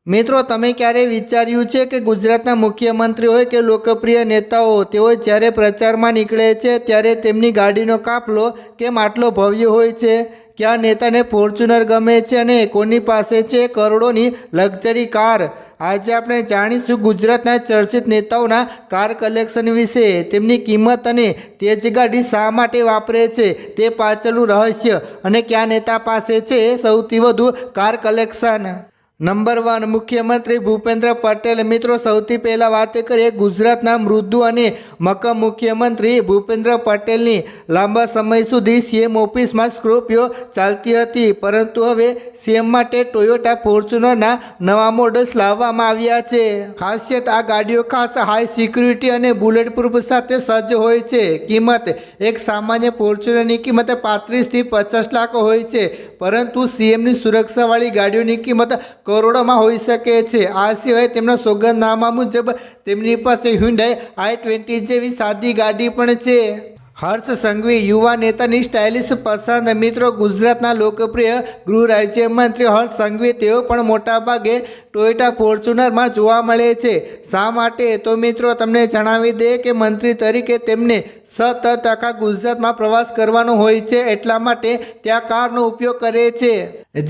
મિત્રો તમે ક્યારે વિચાર્યું છે કે ગુજરાતના મુખ્યમંત્રી હોય કે લોકપ્રિય નેતાઓ તેઓ જ્યારે પ્રચારમાં નીકળે છે ત્યારે તેમની ગાડીનો કાફલો કેમ આટલો ભવ્ય હોય છે? કયા નેતાને ફોર્ચ્યુનર ગમે છે અને કોની પાસે છે કરોડોની લક્ઝરી કાર? આજે આપણે જાણીશું ગુજરાતના ચર્ચિત નેતાઓના કાર કલેક્શન વિશે, તેમની કિંમત અને તે જ ગાડી શા માટે વાપરે છે તે પાછળનું રહસ્ય અને કયા નેતા પાસે છે સૌથી વધુ કાર કલેક્શન. નંબર 1 મુખ્યમંત્રી ભૂપેન્દ્ર પટેલ. મિત્રો સૌથી પહેલાં વાત કરીએ ગુજરાતના મૃદુ અને મક્કમ મુખ્યમંત્રી ભૂપેન્દ્ર પટેલની. લાંબા સમય સુધી સીએમ ઓફિસમાં સ્કોર્પિયો ચાલતી હતી, પરંતુ હવે સીએમ માટે ટોયોટા ફોર્ચ્યુનરના નવા મોડલ્સ લાવવામાં આવ્યા છે. ખાસિયત, આ ગાડીઓ ખાસ હાઈ સિક્યુરિટી અને બુલેટ પ્રૂફ સાથે સજ્જ હોય છે. કિંમત, એક સામાન્ય ફોર્ચ્યુનરની કિંમત 35 થી 50 લાખ હોય છે, પરંતુ સીએમની સુરક્ષાવાળી ગાડીઓની કિંમત કરોડોમાં હોઈ શકે છે. આ સિવાય તેમના સોગંદનામા મુજબ તેમની પાસે હ્યુન્ડાઈ i20 જેવી સાદી ગાડી પણ છે. હર્ષ સંઘવી યુવા નેતાની સ્ટાઇલિશ પસંદ. મિત્રો ગુજરાતના લોકપ્રિય ગૃહ રાજ્યમંત્રી હર્ષ સંઘવી તેઓ પણ મોટાભાગે ટોયોટા ફોર્ચ્યુનરમાં જોવા મળે છે. શા માટે? તો મિત્રો તમને જણાવી દે કે મંત્રી તરીકે તેમને સતત ગુજરાતમાં પ્રવાસ કરવાનો હોય છે, એટલા માટે ત્યાં કારનો ઉપયોગ કરે છે.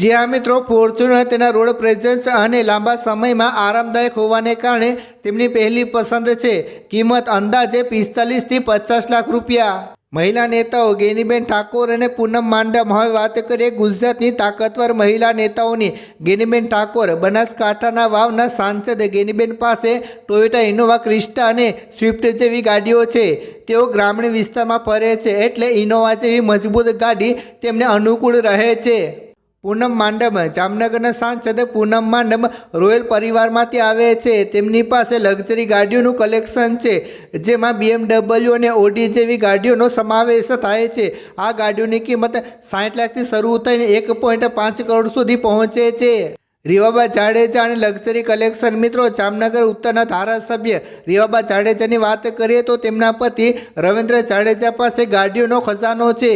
જ્યાં મિત્રો ફોર્ચ્યુનર તેના રોડ પ્રેઝન્સ અને લાંબા સમયમાં આરામદાયક હોવાને કારણે તેમની પહેલી પસંદ છે. કિંમત અંદાજે 45 થી 50 લાખ રૂપિયા. મહિલા નેતાઓ ગેનીબેન ઠાકોર અને પૂનમ માડમ. હવે વાત કરીએ ગુજરાતની તાકતવર મહિલા નેતાઓની. ગેનીબેન ઠાકોર બનાસકાંઠાના વાવના સાંસદ. ગેનીબેન પાસે ટોયોટા ઇનોવા ક્રિસ્ટા અને સ્વિફ્ટ જેવી ગાડીઓ છે. તેઓ ગ્રામીણ વિસ્તારમાં ફરે છે, એટલે ઇનોવા જેવી મજબૂત ગાડી તેમને અનુકૂળ રહે છે. પૂનમ માડમ. જામનગરના સાંસદ પૂનમ માડમ રોયલ પરિવારમાંથી આવે છે. તેમની પાસે લક્ઝરી ગાડીઓનું કલેક્શન છે, જેમાં BMW અને ઓડી જેવી ગાડીઓનો સમાવેશ થાય છે. આ ગાડીઓની કિંમત 60 લાખથી શરૂ થઈને 1.5 કરોડ સુધી પહોંચે છે. રીવાબા જાડેજા અને લક્ઝરી કલેક્શન. મિત્રો જામનગર ઉત્તરના ધારાસભ્ય રીવાબા જાડેજાની વાત કરીએ તો તેમના પતિ રવિન્દ્ર જાડેજા પાસે ગાડીઓનો ખજાનો છે.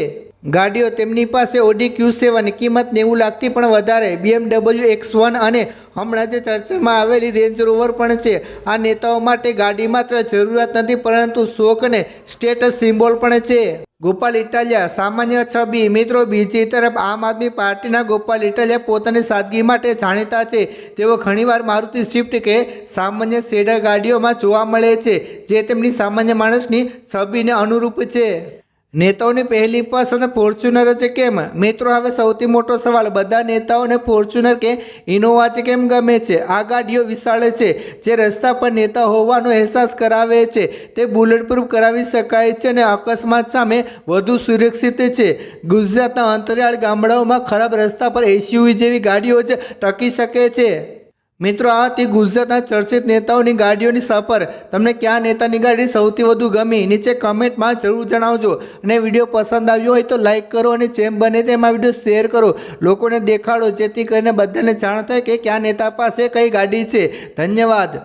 ગાડીઓ તેમની પાસે ઓડી Q7 કિંમત 90 લાખથી પણ વધારે, BMW X1 અને હમણાં જે ચર્ચામાં આવેલી રેન્જ રોવર પણ છે. આ નેતાઓ માટે ગાડી માત્ર જરૂરિયાત નથી, પરંતુ શોખ અને સ્ટેટસ સિમ્બોલ પણ છે. ગોપાલ ઇટાલિયા સામાન્ય છબી. મિત્રો બીજી તરફ આમ આદમી પાર્ટીના ગોપાલ ઇટાલિયા પોતાની સાદગી માટે જાણીતા છે. તેઓ ઘણીવાર મારુતિ સ્વિફ્ટ કે સામાન્ય સેડા ગાડીઓમાં જોવા મળે છે, જે તેમની સામાન્ય માણસની છબીને અનુરૂપ છે. નેતાઓની પહેલી પસંદ ફોર્ચ્યુનર છે કેમ? મિત્રો હવે સૌથી મોટો સવાલ, બધા નેતાઓને ફોર્ચ્યુનર કે ઇનોવા છે કેમ ગમે છે? આ ગાડીઓ વિશાળ છે, જે રસ્તા પર નેતા હોવાનો અહેસાસ કરાવે છે. તે બુલેટ પ્રૂફ કરાવી શકાય છે અને અકસ્માત સામે વધુ સુરક્ષિત છે. ગુજરાતના અંતરિયાળ ગામડાઓમાં ખરાબ રસ્તા પર SUV જેવી ગાડીઓ જ ટકી શકે છે. મિત્રો આ હતી ગુજરાતના ચર્ચિત નેતાઓની ગાડીઓની સફર. તમને કયા નેતાની ગાડી સૌથી વધુ ગમી? નીચે કમેન્ટમાં જરૂર જણાવજો. અને વિડીયો પસંદ આવ્યો હોય તો લાઇક કરો અને જેમ બને તેમ આ વિડીયો શેર કરો, લોકોને દેખાડો, જેથી કરીને બધાને જાણ થાય કે કયા નેતા પાસે કઈ ગાડી છે. ધન્યવાદ.